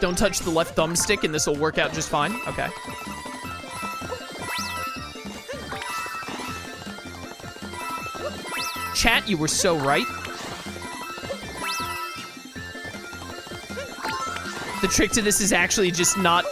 Don't touch the left thumbstick and this will work out just fine. Okay. Chat, you were so right. The trick to this is actually just not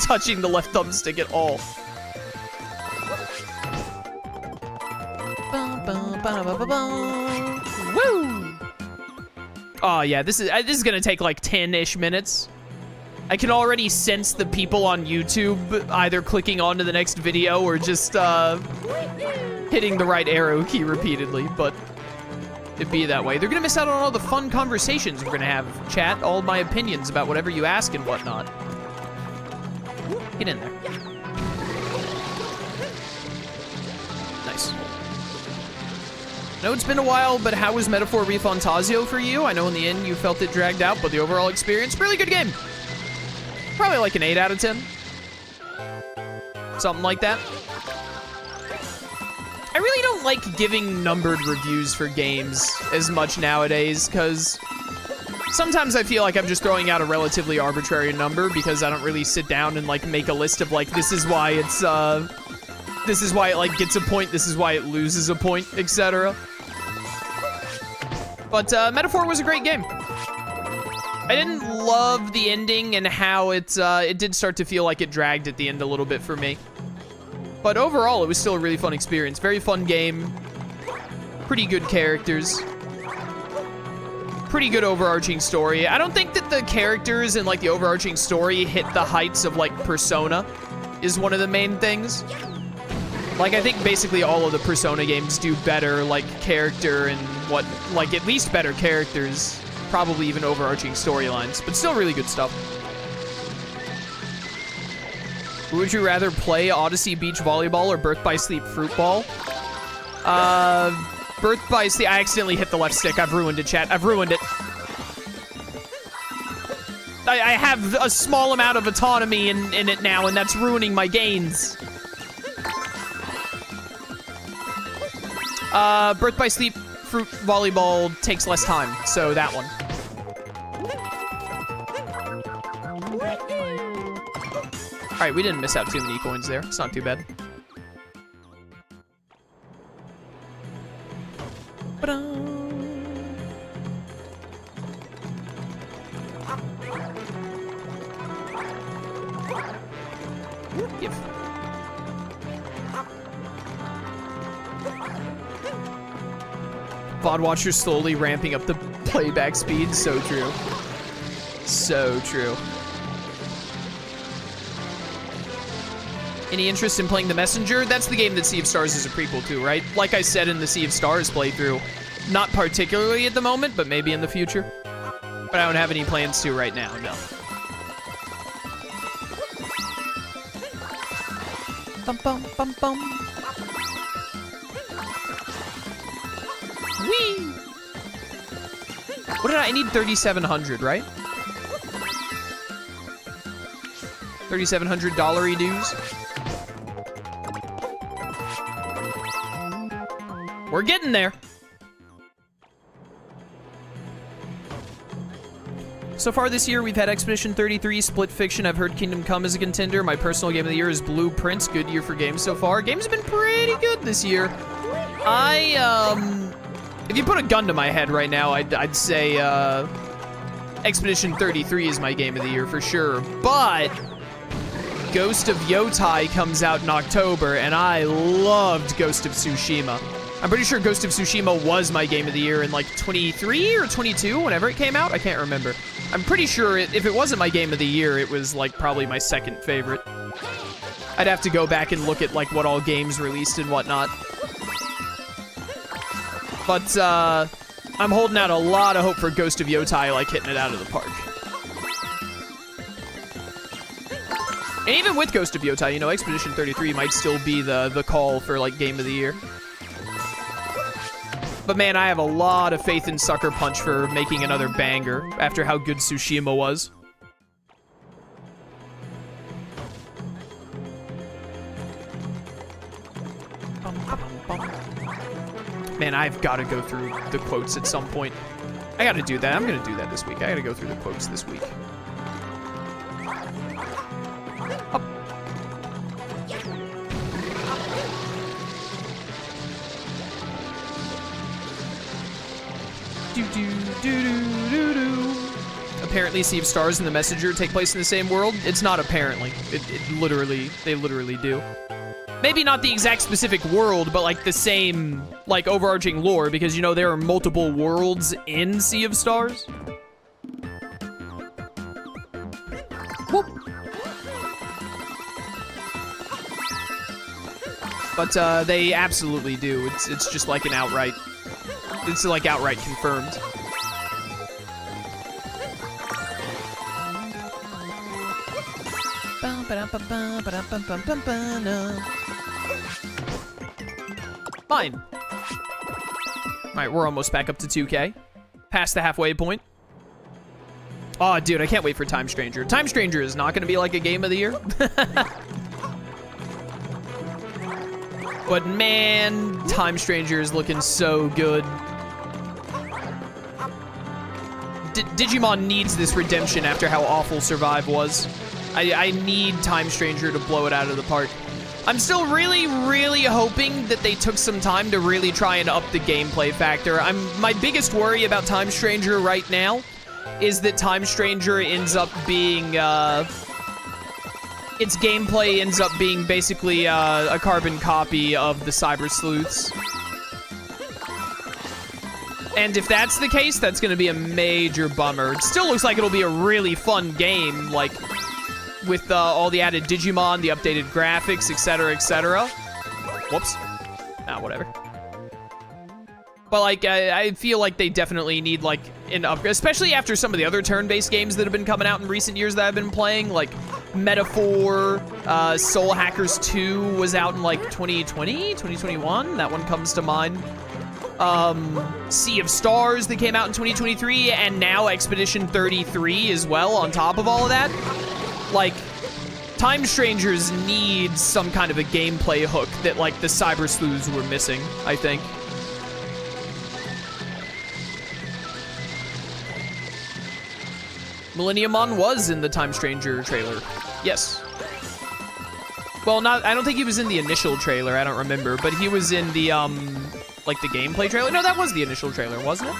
touching the left thumbstick at all. Woo! Oh yeah, this is gonna take like 10-ish minutes. I can already sense the people on YouTube either clicking onto the next video or just hitting the right arrow key repeatedly, but it'd be that way. They're gonna miss out on all the fun conversations we're gonna have, chat, all my opinions about whatever you ask and whatnot. Get in there. Nice. I know it's been a while, but how was Metaphor ReFantazio for you? I know in the end you felt it dragged out, but the overall experience, really good game. Probably like an 8 out of 10. Something like that. I really don't like giving numbered reviews for games as much nowadays, because sometimes I feel like I'm just throwing out a relatively arbitrary number because I don't really sit down and like make a list of like, this is why it's, this is why it like gets a point, this is why it loses a point, etc. But Metaphor was a great game. I didn't love the ending and how it did start to feel like it dragged at the end a little bit for me. But overall, it was still a really fun experience. Very fun game. Pretty good characters. Pretty good overarching story. I don't think that the characters and like the overarching story hit the heights of like Persona is one of the main things. Like, I think basically all of the Persona games do better, like, character and what, like, at least better characters. Probably even overarching storylines, but still really good stuff. Would you rather play Odyssey Beach Volleyball or Birth by Sleep Fruit Ball? Birth by Sleep, I accidentally hit the left stick. I've ruined it, chat. I've ruined it. I have a small amount of autonomy in it now, and that's ruining my gains. Birth by Sleep Fruit Volleyball takes less time, so that one. All right, we didn't miss out too many coins there. It's not too bad. Give. VOD watchers slowly ramping up the playback speed. So true. So true. Any interest in playing The Messenger? That's the game that Sea of Stars is a prequel to, right? Like I said in the Sea of Stars playthrough, not particularly at the moment, but maybe in the future. But I don't have any plans to right now, no. Bum bum bum bum. Whee! What did I need? 3,700, right? $3,700 dues. We're getting there. So far this year, we've had Expedition 33, Split Fiction. I've heard Kingdom Come is a contender. My personal game of the year is Blueprints. Good year for games so far. Games have been pretty good this year. If you put a gun to my head right now, I'd say Expedition 33 is my game of the year for sure. But Ghost of Yotai comes out in October, and I loved Ghost of Tsushima. I'm pretty sure Ghost of Tsushima was my game of the year in like 23 or 22, whenever it came out. I can't remember. I'm pretty sure if it wasn't my game of the year, it was like probably my second favorite. I'd have to go back and look at like what all games released and whatnot. But I'm holding out a lot of hope for Ghost of Yotai, like hitting it out of the park. And even with Ghost of Yotai, you know, Expedition 33 might still be the call for like game of the year. But man, I have a lot of faith in Sucker Punch for making another banger after how good Tsushima was. Man, I've got to go through the quotes at some point. I got to do that. I'm going to do that this week. I got to go through the quotes this week. Up. Apparently, Sea of Stars and The Messenger take place in the same world. It's not apparently. They literally do. Maybe not the exact specific world, but like the same, like, overarching lore, because, you know, there are multiple worlds in Sea of Stars. Whoop. But they absolutely do. It's just like an outright. It's like outright confirmed. Fine. Alright, we're almost back up to 2K. Past the halfway point. Oh, dude, I can't wait for Time Stranger. Time Stranger is not going to be like a game of the year. But man, Time Stranger is looking so good. Digimon needs this redemption after how awful Survive was. I need Time Stranger to blow it out of the park. I'm still really, really hoping that they took some time to really try and up the gameplay factor. My biggest worry about Time Stranger right now is that Time Stranger ends up being, its gameplay ends up being basically a carbon copy of the Cyber Sleuths. And if that's the case, that's going to be a major bummer. It still looks like it'll be a really fun game, like, with all the added Digimon, the updated graphics, etc., etc. Whoops. Ah, whatever. But, like, I feel like they definitely need, like, an upgrade, especially after some of the other turn-based games that have been coming out in recent years that I've been playing, like Metaphor, Soul Hackers 2 was out in, like, 2020, 2021? That one comes to mind. Sea of Stars that came out in 2023, and now Expedition 33 as well on top of all of that. Like, Time Strangers need some kind of a gameplay hook that, like, the Cyber Sleuths were missing, I think. Millenniumon was in the Time Stranger trailer. Yes. Well, I don't think he was in the initial trailer, I don't remember, but he was in the, like, the gameplay trailer? No, that was the initial trailer, wasn't it?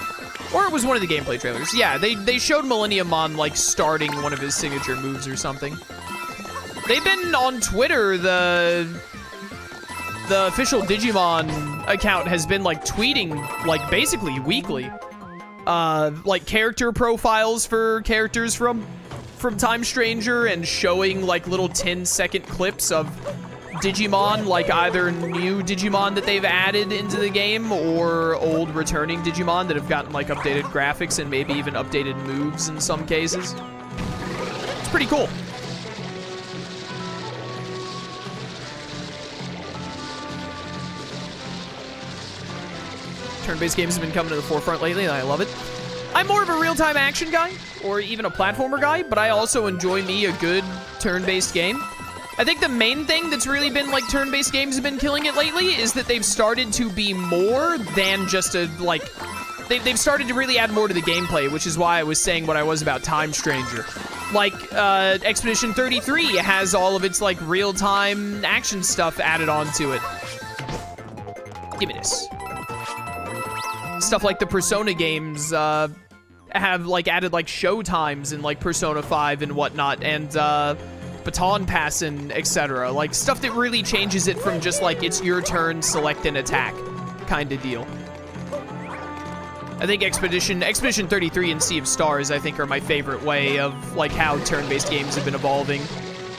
Or it was one of the gameplay trailers. Yeah, they showed Millenniumon, like, starting one of his signature moves or something. They've been on Twitter, the official Digimon account has been, like, tweeting, like, basically weekly. Like, character profiles for characters from Time Stranger and showing, like, little 10-second clips of Digimon, like either new Digimon that they've added into the game or old returning Digimon that have gotten, like, updated graphics and maybe even updated moves in some cases. It's pretty cool. Turn-based games have been coming to the forefront lately, and I love it. I'm more of a real-time action guy, or even a platformer guy, but I also enjoy me a good turn-based game. I think the main thing that's really been, like, turn-based games have been killing it lately is that they've started to be more than just a, like, they've started to really add more to the gameplay, which is why I was saying what I was about Time Stranger. Like, Expedition 33 has all of its, like, real-time action stuff added onto it. Give me this. Stuff like the Persona games, have, like, added, like, show times in, like, Persona 5 and whatnot, and, baton passing, etc. Like, stuff that really changes it from just, like, it's your turn, select an attack kind of deal. I think Expedition 33 and Sea of Stars, I think, are my favorite way of, like, how turn-based games have been evolving.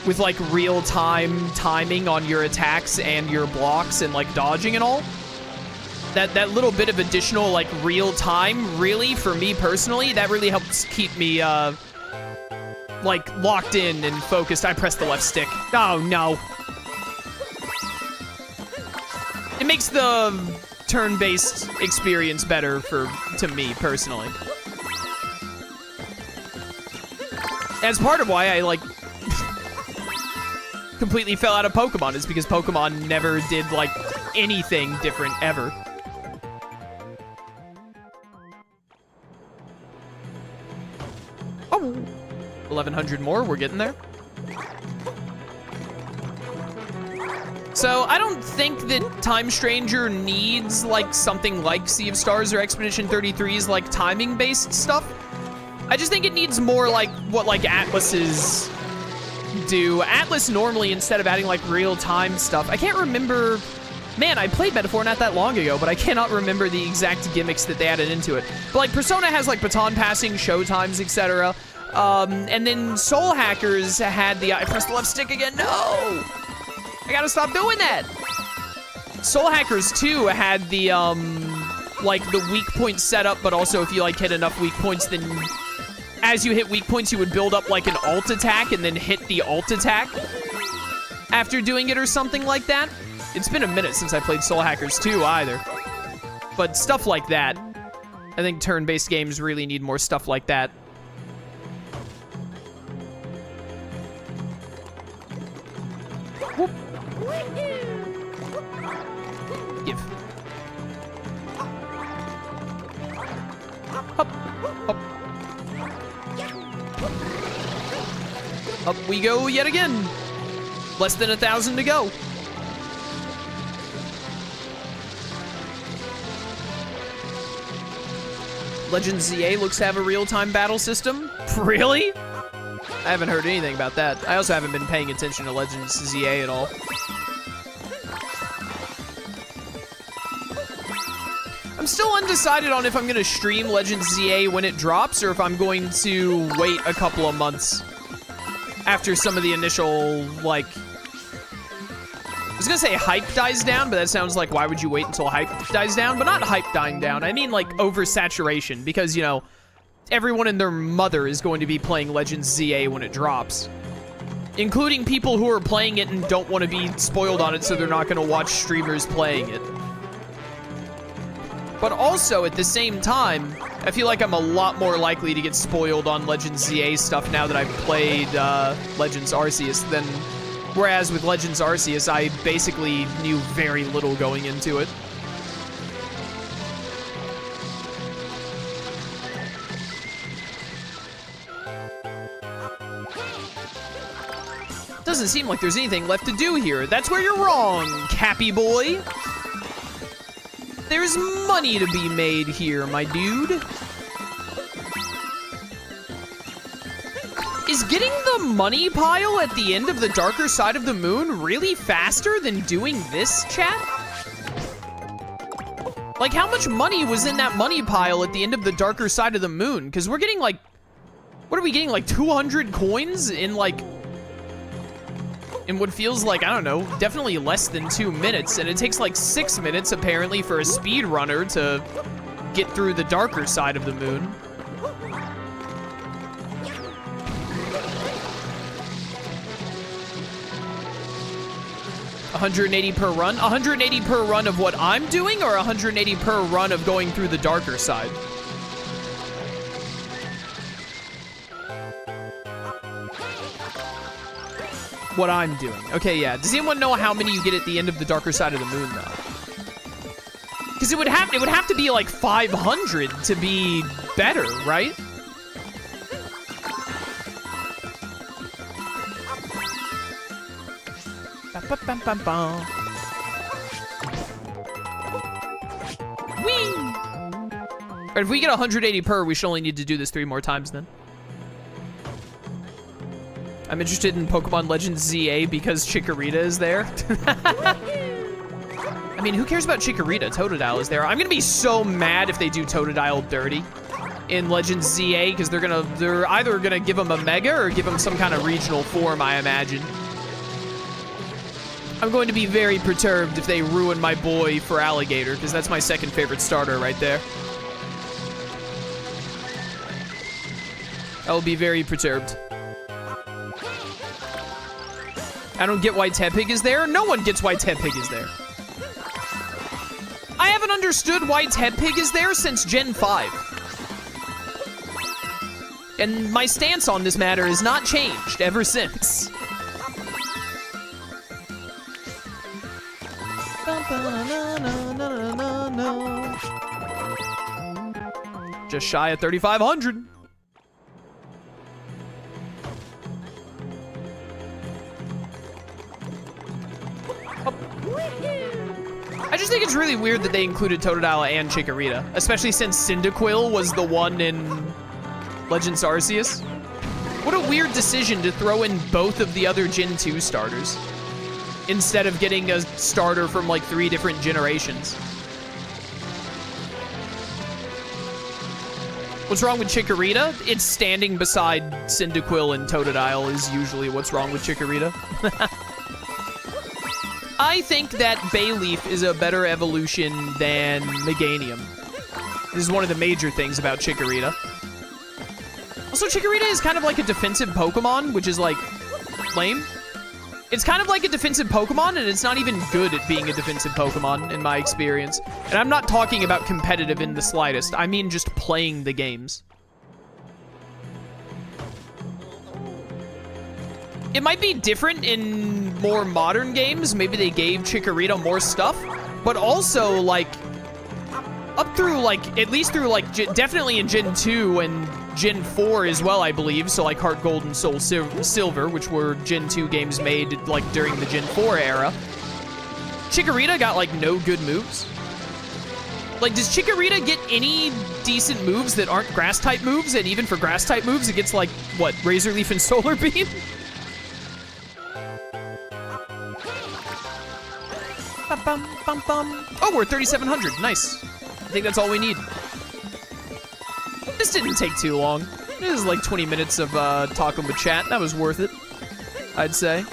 With, like, real-time timing on your attacks and your blocks and, like, dodging and all. That little bit of additional, like, real time, really, for me personally, that really helps keep me, like, locked in and focused. I pressed the left stick. Oh, no. It makes the turn-based experience better to me, personally. As part of why I, like, completely fell out of Pokemon is because Pokemon never did, like, anything different ever. 1,100 more, we're getting there. So I don't think that Time Stranger needs like something like Sea of Stars or Expedition 33's like timing-based stuff. I just think it needs more like what like Atlas's do. Atlas normally, instead of adding like real-time stuff, I can't remember. Man, I played Metaphor not that long ago, but I cannot remember the exact gimmicks that they added into it. But like Persona has like baton passing, show times, etc. And then Soul Hackers had the, I pressed the left stick again, no! I gotta stop doing that! Soul Hackers 2 had the, like the weak point setup, but also if you like hit enough weak points, then as you hit weak points, you would build up like an alt attack and then hit the alt attack after doing it or something like that. It's been a minute since I played Soul Hackers 2 either. But stuff like that. I think turn-based games really need more stuff like that. Whoop. Give. Up, up. Up we go yet again. Less than 1,000 to go. Legends ZA looks to have a real-time battle system. Really? I haven't heard anything about that. I also haven't been paying attention to Legends ZA at all. I'm still undecided on if I'm gonna stream Legends ZA when it drops or if I'm going to wait a couple of months after some of the initial, like, I was gonna say hype dies down, but that sounds like why would you wait until hype dies down? But not hype dying down. I mean like oversaturation because, you know, everyone and their mother is going to be playing Legends ZA when it drops. Including people who are playing it and don't want to be spoiled on it, so they're not going to watch streamers playing it. But also, at the same time, I feel like I'm a lot more likely to get spoiled on Legends ZA stuff now that I've played Legends Arceus than... Whereas with Legends Arceus, I basically knew very little going into it. Doesn't seem like there's anything left to do here. That's where you're wrong, Cappy boy. There's money to be made here, my dude. Is getting the money pile at the end of the darker side of the moon really faster than doing this, chat? Like, how much money was in that money pile at the end of the darker side of the moon? Because we're getting, like... What are we getting, like 200 coins in, like... In what feels like, I don't know, definitely less than 2 minutes. And it takes, like, 6 minutes, apparently, for a speedrunner to get through the darker side of the moon. $180 per run? 180 per run of what I'm doing, or 180 per run of going through the darker side? What I'm doing. Okay, yeah. Does anyone know how many you get at the end of the darker side of the moon, though? Because it would have to be like 500 to be better, right? Whee! Alright, if we get 180 per, we should only need to do this 3 more times then. I'm interested in Pokemon Legends ZA because Chikorita is there. I mean, who cares about Chikorita? Totodile is there. I'm gonna be so mad if they do Totodile dirty in Legends ZA because they're either gonna give him a Mega or give him some kind of regional form, I imagine. I'm going to be very perturbed if they ruin my boy for Alligator, because that's my second favorite starter right there. I will be very perturbed. I don't get why Tepig is there. No one gets why Tepig is there. I haven't understood why Tepig is there since Gen 5. And my stance on this matter has not changed ever since. Just shy of 3,500. I just think it's really weird that they included Totodile and Chikorita, especially since Cyndaquil was the one in Legends Arceus. What a weird decision to throw in both of the other Gen 2 starters instead of getting a starter from like 3 different generations. What's wrong with Chikorita? It's standing beside Cyndaquil and Totodile is usually what's wrong with Chikorita. I think that Bayleaf is a better evolution than Meganium. This is one of the major things about Chikorita. Also, Chikorita is kind of like a defensive Pokemon, which is like lame. It's kind of like a defensive Pokemon, and it's not even good at being a defensive Pokemon, in my experience. And I'm not talking about competitive in the slightest. I mean just playing the games. It might be different in more modern games. Maybe they gave Chikorita more stuff. But also, like, up through, like, at least through, like, definitely in Gen 2 and Gen 4 as well, I believe. So, like, Heart Gold and Soul Silver, which were Gen 2 games made, like, during the Gen 4 era. Chikorita got, like, no good moves. Like, does Chikorita get any decent moves that aren't Grass-type moves? And even for Grass-type moves, it gets, like, what, Razor Leaf and Solar Beam? Oh, we're at 3,700. Nice. I think that's all we need. This didn't take too long. It was like 20 minutes of talking with chat. That was worth it, I'd say.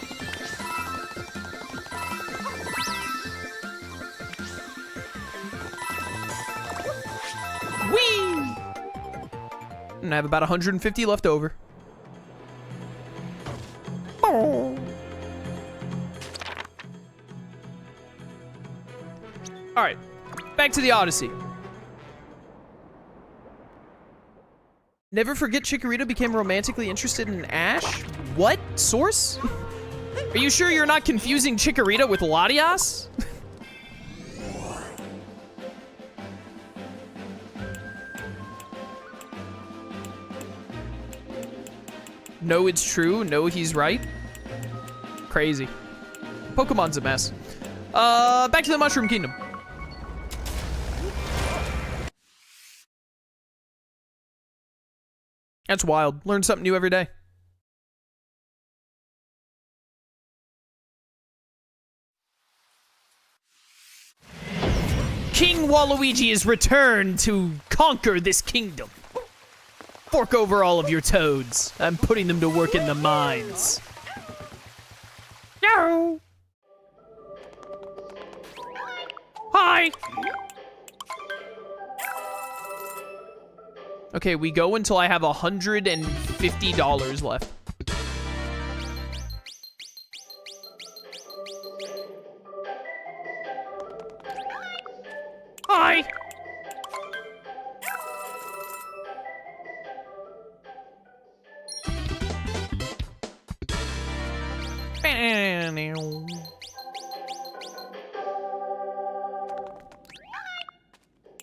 Whee! And I have about 150 left over. Oh. All right, back to the Odyssey. Never forget Chikorita became romantically interested in Ash? What? Source? Are you sure you're not confusing Chikorita with Latias? No, it's true. No, he's right. Crazy. Pokemon's a mess. Back to the Mushroom Kingdom. That's wild. Learn something new every day. King Waluigi is returned to conquer this kingdom. Fork over all of your toads. I'm putting them to work in the mines. No. Hi. Okay, we go until I have $150 left. Hi.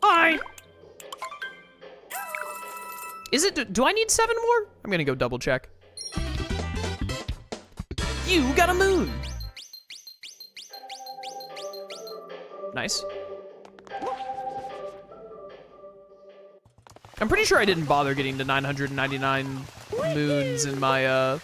Hi. Is it, do I need 7 more? I'm gonna go double check. You got a moon. Nice. I'm pretty sure I didn't bother getting to 999 moons in my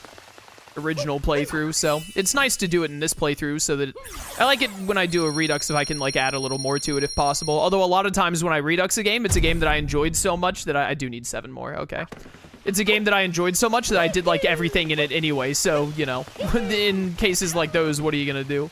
original playthrough, so it's nice to do it in this playthrough so that I like it when I do a Redux if I can like add a little more to it if possible. Although a lot of times when I Redux a game, it's a game that I enjoyed so much that I do need 7 more, okay. It's a game that I enjoyed so much that I did like everything in it anyway, so, you know, in cases like those, what are you gonna do?